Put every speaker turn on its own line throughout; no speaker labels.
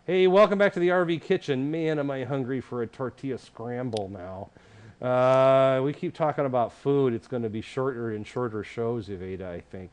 Hey, welcome back to the RV Kitchen. Man, am I hungry for a tortilla scramble now. We keep talking about food. It's going to be shorter and shorter shows, Evada, I think.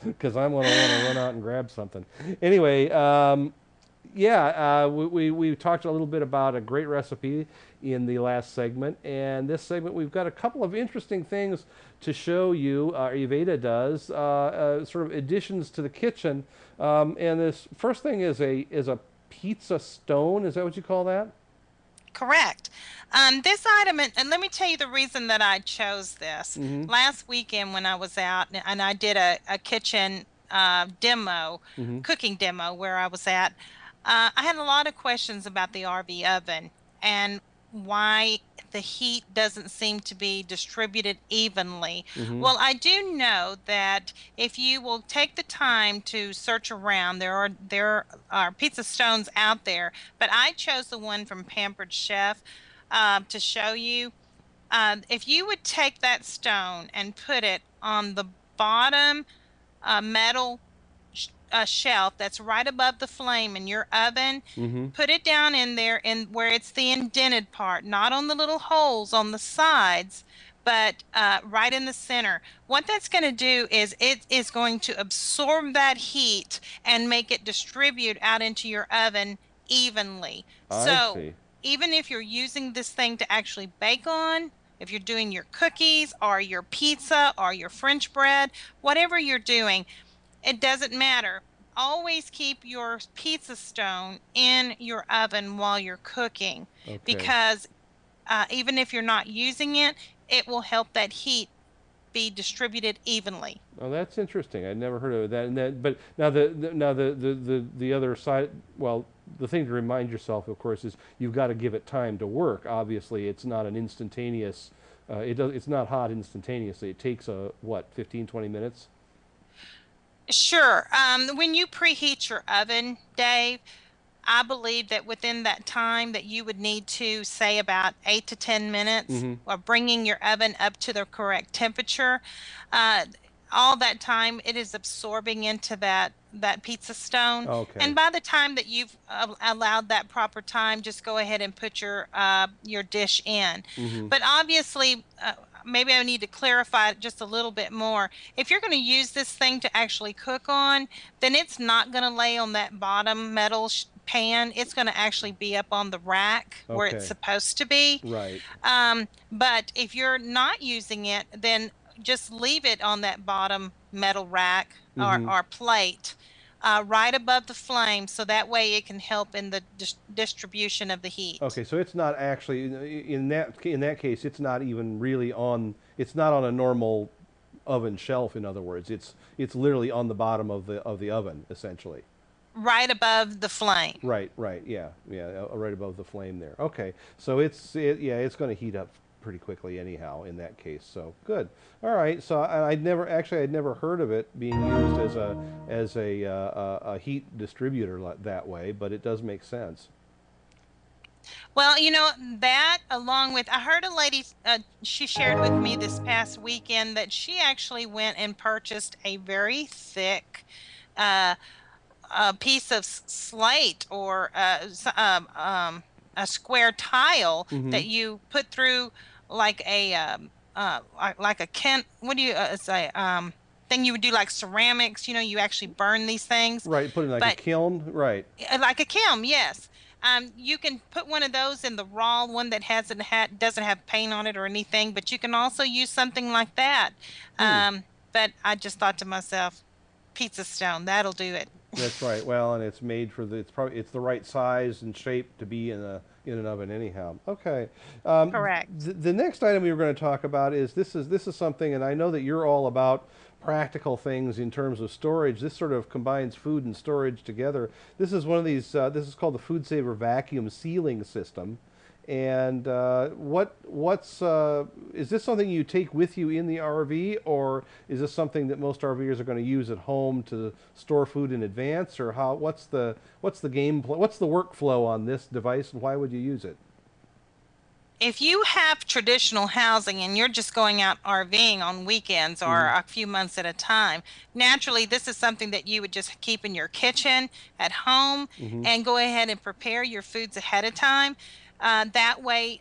Because I'm going to want to run out and grab something. Anyway, yeah, we talked a little bit about a great recipe in the last segment, and this segment we've got a couple of interesting things to show you. Evada does sort of additions to the kitchen, and this first thing is a pizza stone. Is that what you call that?
Correct. This item, and let me tell you the reason that I chose this.
Mm-hmm.
Last weekend when I was out and I did a kitchen demo,
Mm-hmm.
cooking demo where I was at, I had a lot of questions about the RV oven and why the heat doesn't seem to be distributed evenly.
Mm-hmm.
Well, I do know that if you will take the time to search around, there are pizza stones out there, but I chose the one from Pampered Chef to show you. If you would take that stone and put it on the bottom metal shelf that's right above the flame in your oven.
Mm-hmm.
Put it down in there and where it's the indented part, not on the little holes on the sides, but right in the center. What that's going to do is it is going to absorb that heat and make it distribute out into your oven evenly.
I
So
see.
even if you're using this thing to actually bake on, if you're doing your cookies or your pizza or your French bread, whatever you're doing, it doesn't matter. Always keep your pizza stone in your oven while you're cooking
Okay.
because even if you're not using it, it will help that heat be distributed evenly.
Oh, that's interesting. I'd never heard of that. And that, but now the other side. Well, the thing to remind yourself, of course, is you've got to give it time to work. Obviously, it's not an instantaneous. It's not hot instantaneously. It takes a what, 15, 20 minutes.
Sure. When you preheat your oven, Dave, I believe that within that time that you would need to say about 8 to 10 minutes
Mm-hmm.
of bringing your oven up to the correct temperature. Uh, all that time it is absorbing into that pizza stone.
Okay.
And by the time that you've allowed that proper time, just go ahead and put your dish in.
Mm-hmm.
But obviously, maybe I need to clarify it just a little bit more. If you're going to use this thing to actually cook on, then it's not going to lay on that bottom metal pan. It's going to actually be up on the rack where it's
Okay.
supposed to be.
Right.
But if you're not using it, then just leave it on that bottom metal rack
Mm-hmm.
or plate right above the flame so that way it can help in the distribution of the heat.
Okay. So it's not actually in that case. It's not even really on. It's not on a normal oven shelf. In other words, it's literally on the bottom of the oven essentially.
Right above the flame.
Right, right, yeah, yeah, right above the flame there. Okay, so yeah, it's going to heat up pretty quickly anyhow in that case. So good. All right. So I'd never heard of it being used as a heat distributor that way, but it does make sense.
Well, that along with, I heard a lady, she shared with me this past weekend that she actually went and purchased a very thick uh, a piece of slate or a square tile
Mm-hmm.
that you put through like like a what do you say thing you would do like ceramics. You actually burn these things,
Right. Put it in like a
but
kiln. Right.
like a kiln, yes. You can put one of those in the raw one that doesn't have paint on it or anything, but you can also use something like that.
Hmm.
But I just thought to myself, pizza stone, that'll do it.
That's right. Well, and it's made for it's the right size and shape to be in an oven anyhow. Okay.
Correct.
The next item we were going to talk about is this is something, and I know that you're all about practical things in terms of storage. This sort of combines food and storage together. This is one of these. This is called the Food Saver vacuum sealing system. And what's is this something you take with you in the RV, or is this something that most RVers are going to use at home to store food in advance, or how? What's the game? What's the workflow on this device, and why would you use it?
if you have traditional housing and you're just going out RVing on weekends or
Mm-hmm.
a few months at a time, naturally this is something that you would just keep in your kitchen at home
Mm-hmm.
and go ahead and prepare your foods ahead of time. That way,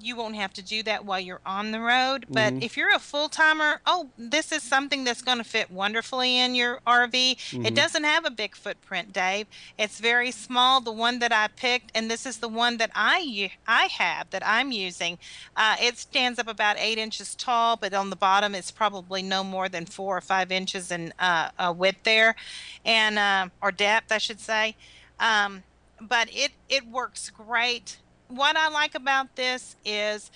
you won't have to do that while you're on the road. But
Mm-hmm.
if you're a full timer, oh, this is something that's going to fit wonderfully in your RV. It
Mm-hmm.
doesn't have a big footprint, Dave. It's very small, the one that I picked, and this is the one that I have that I'm using. It stands up about 8 inches tall, but on the bottom it's probably no more than 4 or 5 inches in width there, and or depth, I should say. Um, but it works great. What I like about this is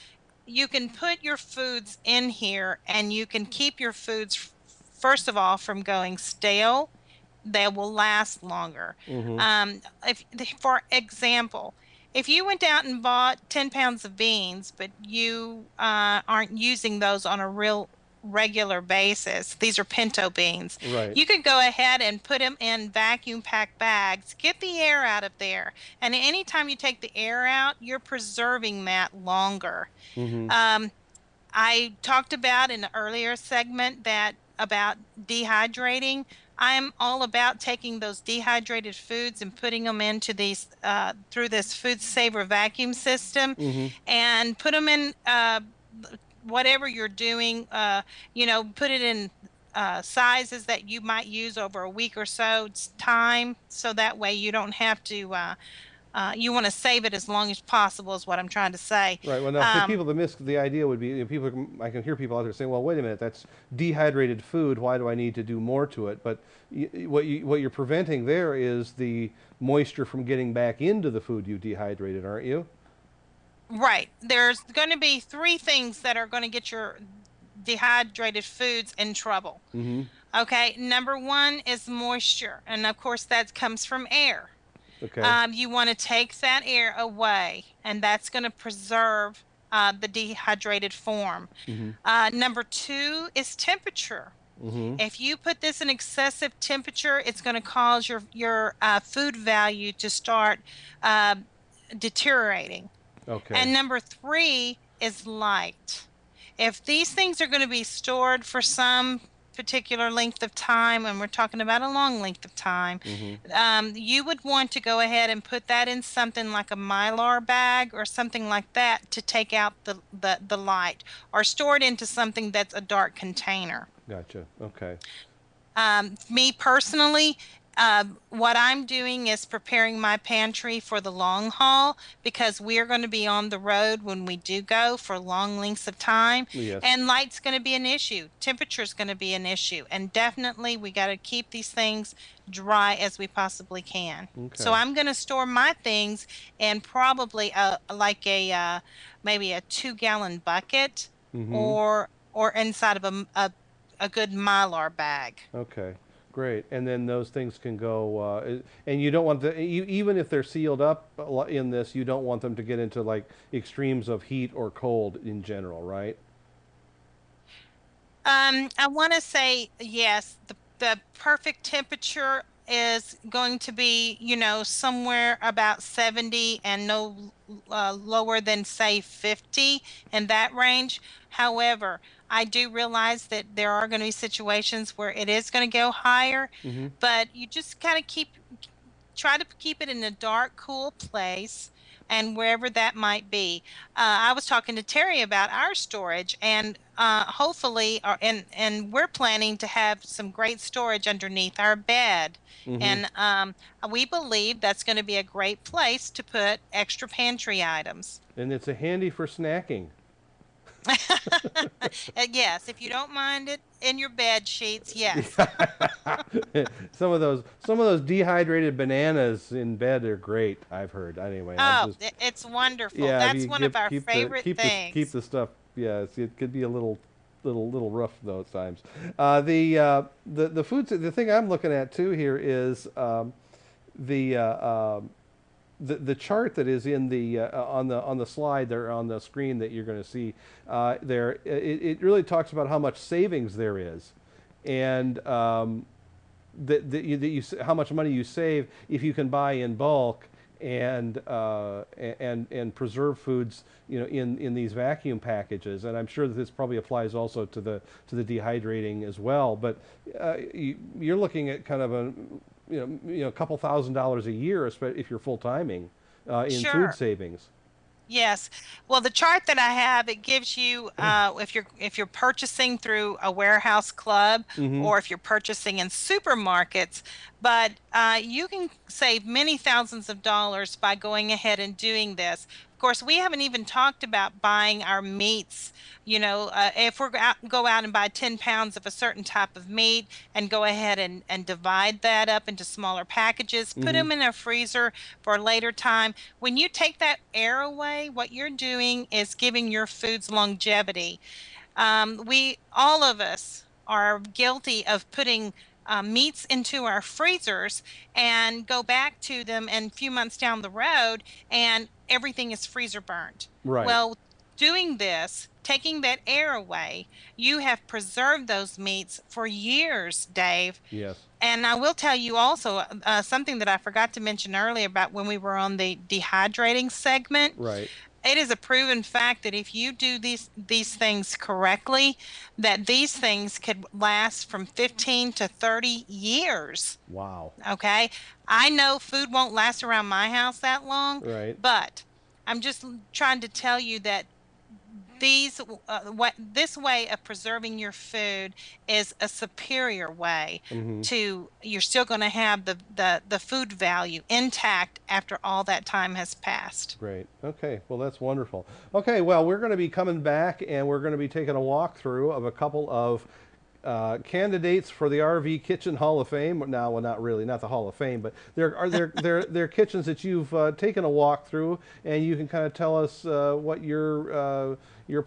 you can put your foods in here and you can keep your foods, first of all, from going stale. They will last longer.
Mm-hmm.
If, for example, if you went out and bought 10 pounds of beans, but you aren't using those on a real regular basis, these are pinto beans,
Right.
you could go ahead and put them in vacuum pack bags, get the air out of there. And anytime you take the air out, you're preserving that longer.
Mm-hmm.
Um, I talked about in the earlier segment that about dehydrating. I'm all about taking those dehydrated foods and putting them into these through this food saver vacuum system,
Mm-hmm.
and put them in whatever you're doing. Put it in sizes that you might use over a week or so's time, so that way you don't have to. You want to save it as long as possible, is what I'm trying to say.
Right. Well, now for people that miss, the idea would be, people. I can hear people out there saying, "Well, wait a minute, that's dehydrated food. Why do I need to do more to it?" But what you're preventing there is the moisture from getting back into the food you dehydrated, aren't you?
Right. There's going to be three things that are going to get your dehydrated foods in trouble.
Mm-hmm.
Okay. Number one is moisture. And of course, that comes from air.
Okay.
You want to take that air away, and that's going to preserve the dehydrated form.
Mm-hmm.
Number two is temperature.
Mm-hmm.
If you put this in excessive temperature, it's going to cause your food value to start uh, deteriorating.
Okay.
And number three is light. If these things are going to be stored for some particular length of time, and we're talking about a long length of time,
Mm-hmm.
you would want to go ahead and put that in something like a Mylar bag or something like that to take out the light, or store it into something that's a dark container.
Gotcha. Okay.
Me personally, what I'm doing is preparing my pantry for the long haul, because we're going to be on the road when we do go for long lengths of time.
Yes.
And light's going to be an issue. Temperature's going to be an issue. And definitely we got to keep these things dry as we possibly can. So
Okay.
I'm going to store my things in probably maybe a 2-gallon bucket,
Mm-hmm.
or inside of a good Mylar bag.
Okay, great. And then those things can go, and you don't want even if they're sealed up in this, you don't want them to get into like extremes of heat or cold in general, right?
I want to say yes. The perfect temperature is going to be, somewhere about 70 and no lower than say 50, in that range. However, I do realize that there are going to be situations where it is going to go higher,
Mm-hmm.
but you just kind of try to keep it in a dark, cool place, and wherever that might be. I was talking to Terry about our storage, and hopefully, and we're planning to have some great storage underneath our bed.
Mm-hmm.
And we believe that's going to be a great place to put extra pantry items.
And it's a handy for snacking.
Yes, if you don't mind it in your bed sheets, yes.
Some of those dehydrated bananas in bed are great, I've heard. Anyway, I'm
Oh,
just
it's wonderful.
yeah. If
That's
you
one of our
keep
favorite
keep
things.
the stuff. Yeah, it could be a little rough though at times. The foods. The thing I'm looking at too here is the the chart that is in the on the slide there on the screen that you're going to see there. It really talks about how much savings there is, and how much money you save if you can buy in bulk and preserve foods, in these vacuum packages. And I'm sure that this probably applies also to the dehydrating as well. But you're looking at kind of a couple $1,000s a year, if you're full timing in
Sure.
food savings.
Yes. Well, the chart that I have, it gives you if you're purchasing through a warehouse club
Mm-hmm.
or if you're purchasing in supermarkets, but you can save many thousands of dollars by going ahead and doing this. Of course, we haven't even talked about buying our meats. If go out and buy 10 pounds of a certain type of meat and go ahead and divide that up into smaller packages, put
Mm-hmm.
them in a freezer for a later time. When you take that air away, what you're doing is giving your foods longevity. All of us are guilty of putting meats into our freezers and go back to them and a few months down the road and everything is freezer burned.
Right.
Well, doing this, taking that air away, you have preserved those meats for years, Dave.
Yes.
And I will tell you also something that I forgot to mention earlier about when we were on the dehydrating segment.
Right.
It is a proven fact that if you do these things correctly, that these things could last from 15 to 30 years.
Wow.
Okay? I know food won't last around my house that long,
Right.
but I'm just trying to tell you that this way of preserving your food is a superior way
Mm-hmm.
to you're still going to have the food value intact after all that time has passed.
Great. Okay. Well, that's wonderful. Okay. Well, we're going to be coming back and we're going to be taking a walkthrough of a couple of candidates for the RV Kitchen Hall of Fame. Now, well, not really, not the Hall of Fame, but they're kitchens that you've taken a walk through, and you can kind of tell us what your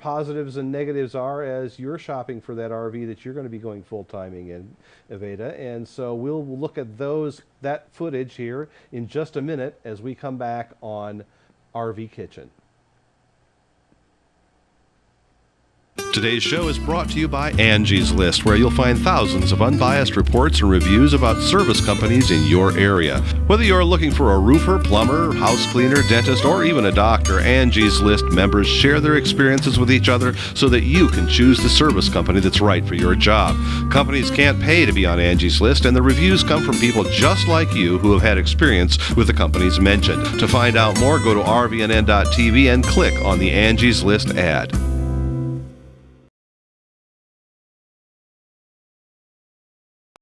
positives and negatives are as you're shopping for that RV that you're going to be going full timing in, Evita. And so we'll look at that footage here in just a minute as we come back on RV Kitchen.
Today's show is brought to you by Angie's List, where you'll find thousands of unbiased reports and reviews about service companies in your area. Whether you're looking for a roofer, plumber, house cleaner, dentist, or even a doctor, Angie's List members share their experiences with each other so that you can choose the service company that's right for your job. Companies can't pay to be on Angie's List, and the reviews come from people just like you who have had experience with the companies mentioned. To find out more, go to rvnn.tv and click on the Angie's List ad.